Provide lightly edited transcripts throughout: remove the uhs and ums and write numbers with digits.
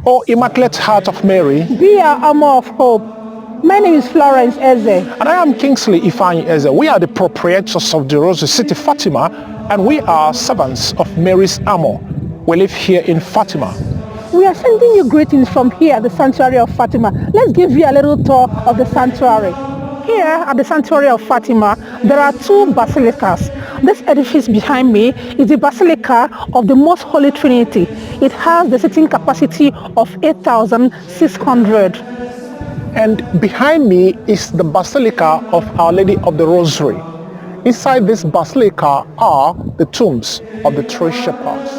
O Immaculate Heart of Mary, be our armor of hope. My name is Florence Eze. and I am Kingsley Ifeanyi Eze. We are the proprietors of the Rosary City Fatima, and we are servants of Mary's Armour. We live here in Fatima. We are sending you greetings from here at the Sanctuary of Fatima. Let's give you a little tour of the sanctuary. Here at the Sanctuary of Fatima, there are two basilicas. This edifice behind me is the Basilica of the Most Holy Trinity. It has the seating capacity of 8,600. And behind me is the Basilica of Our Lady of the Rosary. Inside this basilica are the tombs of the three shepherds.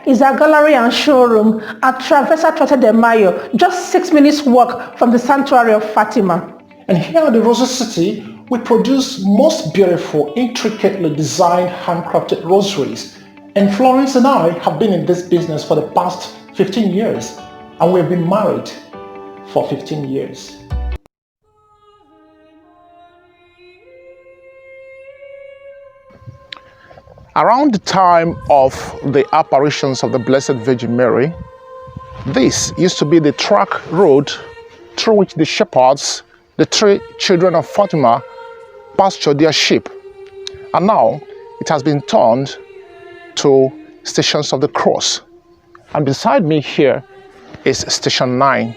Is our gallery and showroom at Traversa Trote de Mayo, just 6 minutes walk from the Sanctuary of Fatima. And here at the Rosary City, we produce most beautiful, intricately designed, handcrafted rosaries. And Florence and I have been in this business for the past 15 years, and we've been married for 15 years. Around the time of the apparitions of the Blessed Virgin Mary, this used to be the track road through which the shepherds, the three children of Fatima, pastured their sheep. And now it has been turned to Stations of the Cross. And beside me here is Station 9.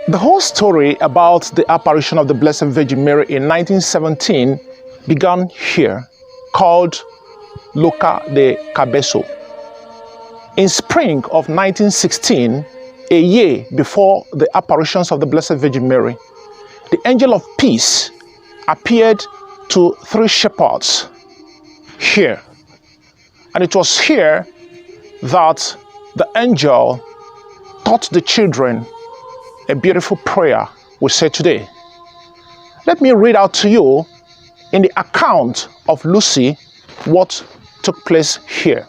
The whole story about the apparition of the Blessed Virgin Mary in 1917 began here, called Loca de Cabezo. In spring of 1916, a year before the apparitions of the Blessed Virgin Mary, the angel of peace appeared to three shepherds here. And it was here that the angel taught the children a beautiful prayer we say today. Let me read out to you in the account of Lucy what took place here.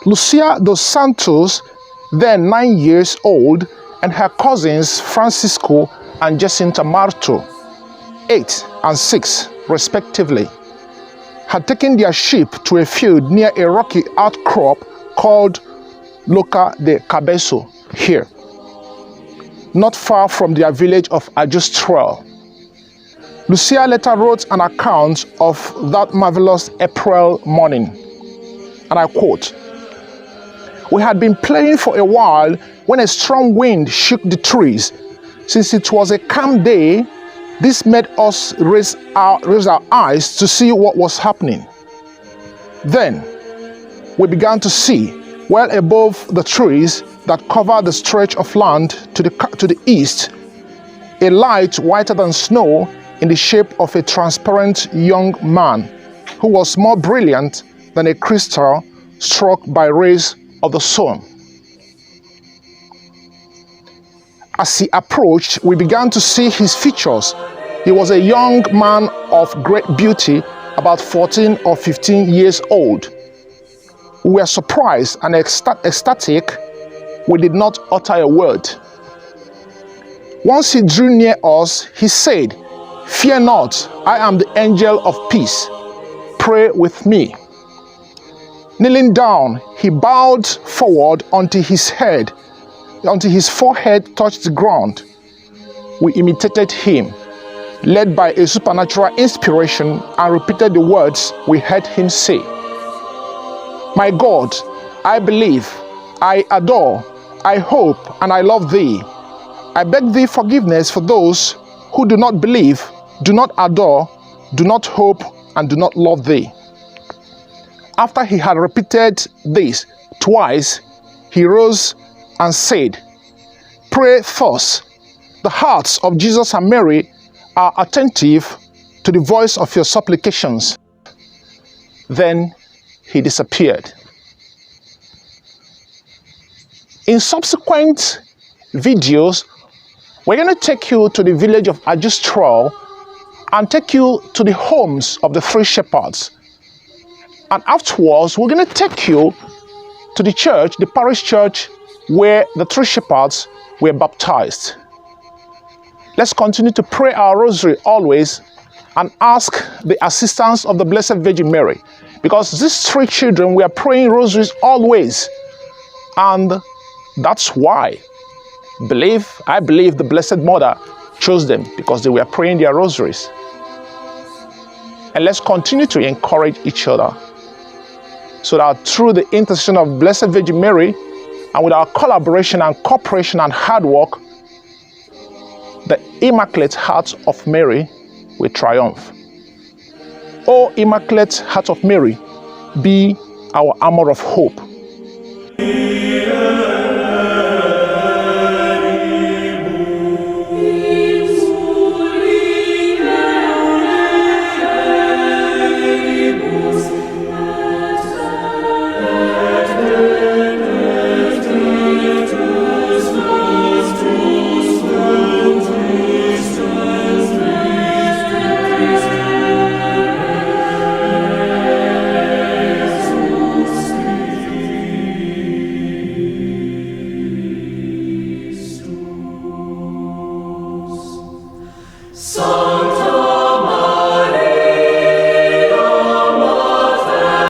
Lucia dos Santos, then 9 years old, and her cousins Francisco and Jacinta Marto, 8 and 6 respectively, had taken their sheep to a field near a rocky outcrop called Loca de Cabezo here, not far from their village of Ajustrel. Lucia later wrote an account of that marvelous April morning, and I quote, "We had been playing for a while when a strong wind shook the trees. Since it was a calm day, this made us raise our eyes to see what was happening. Then we began to see, well above the trees that covered the stretch of land to the east, a light whiter than snow in the shape of a transparent young man who was more brilliant than a crystal struck by rays of the sun. As he approached, we began to see his features. He was a young man of great beauty, about 14 or 15 years old. We were surprised and ecstatic. We did not utter a word. Once he drew near us, he said, 'Fear not, I am the angel of peace. Pray with me.' Kneeling down, he bowed forward until his forehead touched the ground. We imitated him, led by a supernatural inspiration, and repeated the words we heard him say. 'My God, I believe, I adore, I hope, and I love thee. I beg thee forgiveness for those who do not believe, do not adore, do not hope, and do not love thee.' After he had repeated this twice, he rose and said, 'Pray thus. The hearts of Jesus and Mary are attentive to the voice of your supplications.' Then he disappeared. In subsequent videos, We're going to take you to the village of Ajistral and take you to the homes of the three shepherds. And afterwards, we're going to take you to the church, the parish church, where the three shepherds were baptized. Let's continue to pray our rosary always and ask the assistance of the Blessed Virgin Mary, because these three children were praying rosaries always, and that's why I believe the Blessed Mother chose them, because they were praying their rosaries. And let's continue to encourage each other, so that through the intercession of Blessed Virgin Mary and with our collaboration and cooperation and hard work, the Immaculate Heart of Mary will triumph. O Immaculate Heart of Mary, be our armor of hope. So